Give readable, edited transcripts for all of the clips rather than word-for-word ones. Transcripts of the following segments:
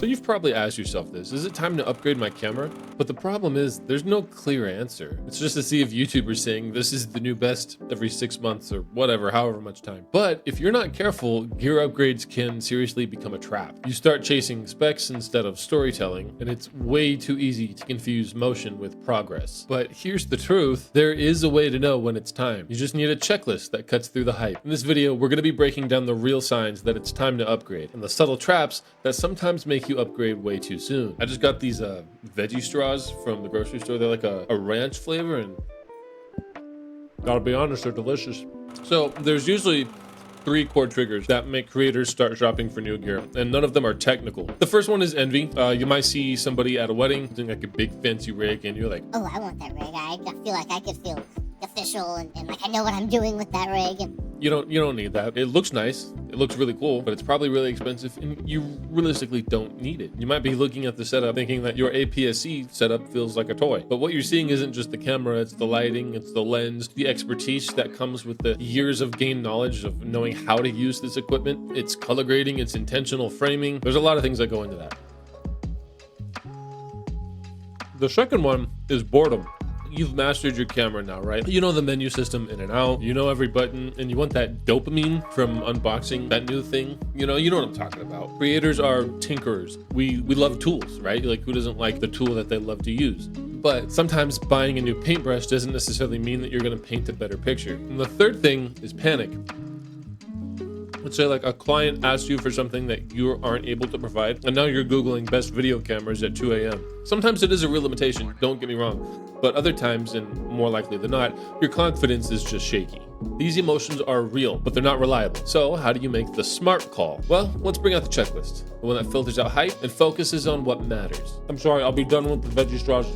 So you've probably asked yourself this, is it time to upgrade my camera? But the problem is there's no clear answer. It's just a sea of YouTubers saying this is the new best every 6 months or whatever, however much time. But if you're not careful, gear upgrades can seriously become a trap. You start chasing specs instead of storytelling, and it's way too easy to confuse motion with progress. But here's the truth, there is a way to know when it's time. You just need a checklist that cuts through the hype. In this video, we're going to be breaking down the real signs that it's time to upgrade, and the subtle traps that sometimes make you upgrade way too soon. I just got these veggie straws from the grocery store. They're like a ranch flavor, and gotta be honest, they're delicious. So there's usually 3 core triggers that make creators start shopping for new gear, and none of them are technical. The first one is envy. You might see somebody at a wedding doing like a big fancy rig, and you're like, oh, I want that rig. I feel like I could feel official and like I know what I'm doing with that rig. And you don't need that. It looks nice, it looks really cool, but it's probably really expensive, and you realistically don't need it. You might be looking at the setup thinking that your APS-C setup feels like a toy, but what you're seeing isn't just the camera, it's the lighting, it's the lens, the expertise that comes with the years of gained knowledge of knowing how to use this equipment. It's color grading, it's intentional framing. There's a lot of things that go into that. The second one is boredom. You've mastered your camera now, right? You know the menu system in and out, you know every button, and you want that dopamine from unboxing that new thing. You know what I'm talking about. Creators are tinkerers. We love tools, right? Like, who doesn't like the tool that they love to use? But sometimes buying a new paintbrush doesn't necessarily mean that you're gonna paint a better picture. And the third thing is panic. Let's say like a client asks you for something that you aren't able to provide, and now you're Googling best video cameras at 2 a.m. Sometimes it is a real limitation, don't get me wrong, but other times, and more likely than not, your confidence is just shaky. These emotions are real, but they're not reliable. So how do you make the smart call? Well, let's bring out the checklist, the one that filters out hype and focuses on what matters. I'm sorry, I'll be done with the veggie straws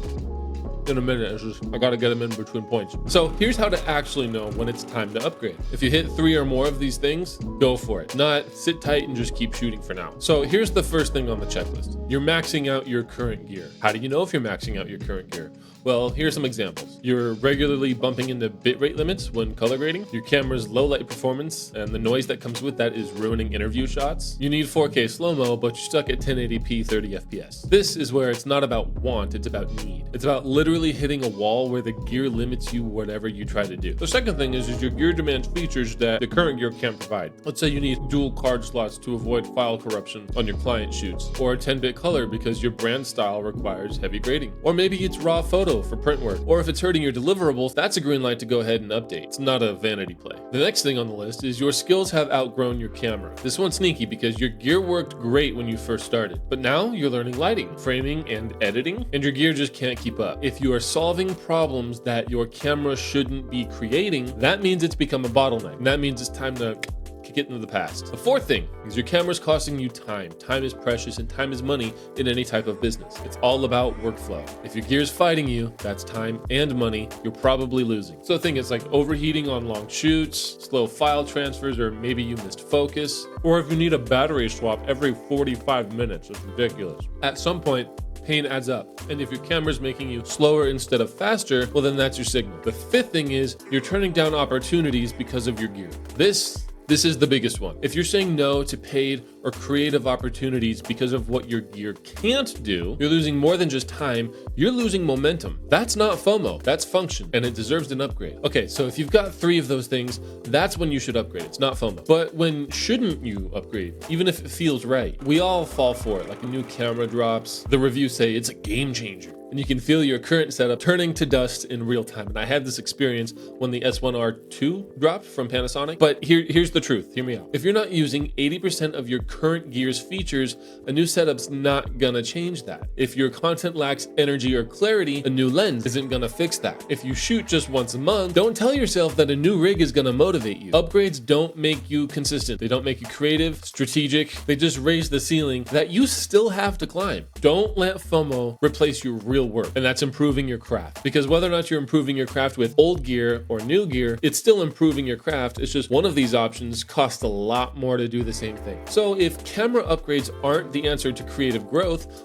in a minute. It's just I gotta get them in between points. So here's how to actually know when it's time to upgrade. If you hit 3 or more of these things, go for it. Not sit tight and just keep shooting for now. So here's the first thing on the checklist. You're maxing out your current gear. How do you know if you're maxing out your current gear? Well, here's some examples. You're regularly bumping into bitrate limits when color grading. Your camera's low light performance and the noise that comes with that is ruining interview shots. You need 4K slow-mo, but you're stuck at 1080p 30 FPS. This is where it's not about want, it's about need. It's about literally hitting a wall where the gear limits you whatever you try to do. The second thing is your gear demands features that the current gear can't provide. Let's say you need dual card slots to avoid file corruption on your client shoots, or a 10-bit color because your brand style requires heavy grading. Or maybe it's raw photo for print work, or if it's hurting your deliverables, that's a green light to go ahead and update. It's not a vanity play. The next thing on the list is your skills have outgrown your camera. This one's sneaky because your gear worked great when you first started, but now you're learning lighting, framing, and editing, and your gear just can't keep up. If you are solving problems that your camera shouldn't be creating, that means it's become a bottleneck, and that means it's time to kick it into the past. The fourth thing is your camera's costing you time. Time is precious and time is money in any type of business. It's all about workflow. If your gear's fighting you, that's time and money you're probably losing. So think it's like overheating on long shoots, slow file transfers, or maybe you missed focus, or if you need a battery swap every 45 minutes. It's ridiculous. At some point, pain adds up. And if your camera's making you slower instead of faster, well then that's your signal. The fifth thing is you're turning down opportunities because of your gear. This is the biggest one. If you're saying no to paid or creative opportunities because of what your gear can't do, you're losing more than just time, you're losing momentum. That's not FOMO, that's function, and it deserves an upgrade. Okay, so if you've got 3 of those things, that's when you should upgrade. It's not FOMO. But when shouldn't you upgrade, even if it feels right? We all fall for it, like a new camera drops, the reviews say it's a game changer, and you can feel your current setup turning to dust in real time. And I had this experience when the S1R2 dropped from Panasonic. But here's the truth, hear me out. If you're not using 80% of your current gear's features, a new setup's not gonna change that. If your content lacks energy or clarity, a new lens isn't gonna fix that. If you shoot just once a month, don't tell yourself that a new rig is gonna motivate you. Upgrades don't make you consistent. They don't make you creative, strategic. They just raise the ceiling that you still have to climb. Don't let FOMO replace your real real work, and that's improving your craft. Because whether or not you're improving your craft with old gear or new gear, it's still improving your craft. It's just one of these options costs a lot more to do the same thing. So if camera upgrades aren't the answer to creative growth,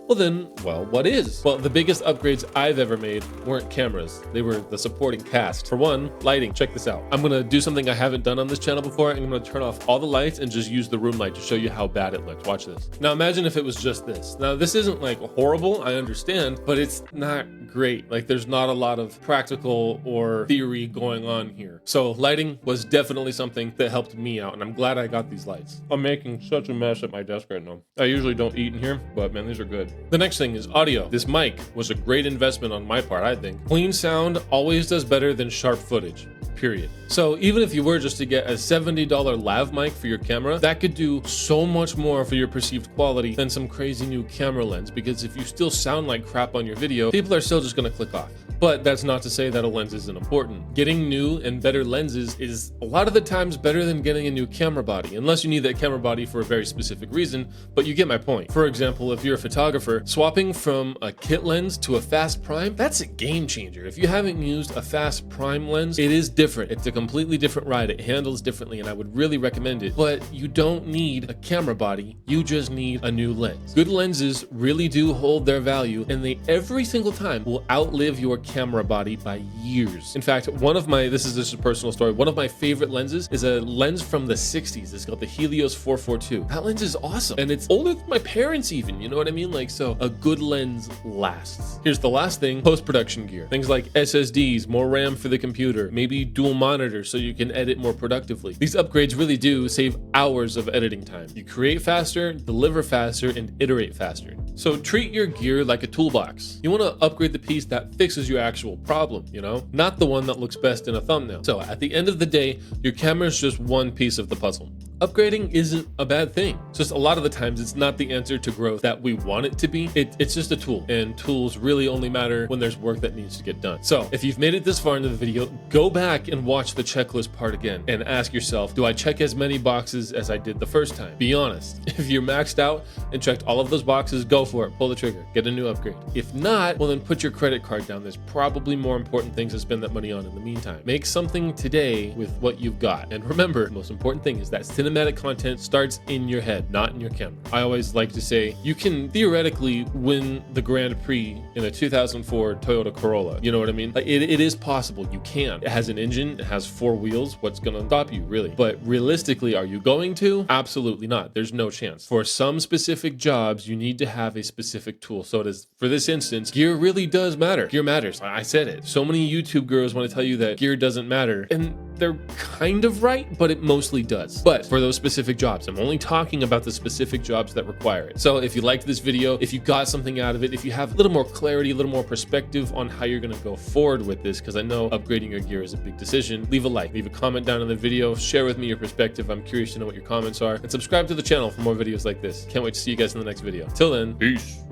well, what is? Well, the biggest upgrades I've ever made weren't cameras. They were the supporting cast. For one, lighting. Check this out. I'm gonna do something I haven't done on this channel before. I'm gonna turn off all the lights and just use the room light to show you how bad it looks. Watch this. Now imagine if it was just this. Now this isn't like horrible, I understand, but it's not great. Like there's not a lot of practical or theory going on here. So lighting was definitely something that helped me out, and I'm glad I got these lights. I'm making such a mess at my desk right now. I usually don't eat in here, but man, these are good. The next thing is audio. This mic was a great investment on my part, I think. Clean sound always does better than sharp footage. Period. So even if you were just to get a $70 lav mic for your camera, that could do so much more for your perceived quality than some crazy new camera lens, because if you still sound like crap on your video, people are still just gonna click off. But that's not to say that a lens isn't important. Getting new and better lenses is a lot of the times better than getting a new camera body, unless you need that camera body for a very specific reason, but you get my point. For example, if you're a photographer, swapping from a kit lens to a fast prime, that's a game changer. If you haven't used a fast prime lens, it is different. It's a completely different ride. It handles differently, and I would really recommend it. But you don't need a camera body, you just need a new lens. Good lenses really do hold their value, and they every single time will outlive your camera body by years. In fact, this is just a personal story, one of my favorite lenses is a lens from the 60s. It's called the Helios 442. That lens is awesome, and it's older than my parents even, you know what I mean? Like, so a good lens lasts. Here's the last thing, post-production gear. Things like SSDs, more RAM for the computer, maybe dual monitors so you can edit more productively. These upgrades really do save hours of editing time. You create faster, deliver faster, and iterate faster. So treat your gear like a toolbox. You want to upgrade the piece that fixes your actual problem, you know? Not the one that looks best in a thumbnail. So at the end of the day, your camera is just one piece of the puzzle. Upgrading isn't a bad thing. It's just a lot of the times it's not the answer to growth that we want it to be. It's just a tool, and tools really only matter when there's work that needs to get done. So if you've made it this far into the video, go back and watch the checklist part again and ask yourself, do I check as many boxes as I did the first time? Be honest. If you're maxed out and checked all of those boxes, go for it. Pull the trigger. Get a new upgrade. If not, well then put your credit card down. There's probably more important things to spend that money on in the meantime. Make something today with what you've got. And remember, the most important thing is that cinematic content starts in your head, not in your camera. I always like to say, you can theoretically win the Grand Prix in a 2004 Toyota Corolla. You know what I mean? Like, it is possible. You can. It has an engine. It has 4 wheels. What's going to stop you, really? But realistically, are you going to? Absolutely not. There's no chance. For some specific jobs, you need to have a specific tool. So it is, for this instance, gear really does matter. Gear matters. I said it. So many YouTube gurus want to tell you that gear doesn't matter, and they're kind of right, but it mostly does. But for those specific jobs, I'm only talking about the specific jobs that require it. So if you liked this video, if you got something out of it, if you have a little more clarity, a little more perspective on how you're going to go forward with this, because I know upgrading your gear is a big decision, leave a like, leave a comment down in the video, share with me your perspective. I'm curious to know what your comments are, and subscribe to the channel for more videos like this. Can't wait to see you guys in the next video. Till then, peace.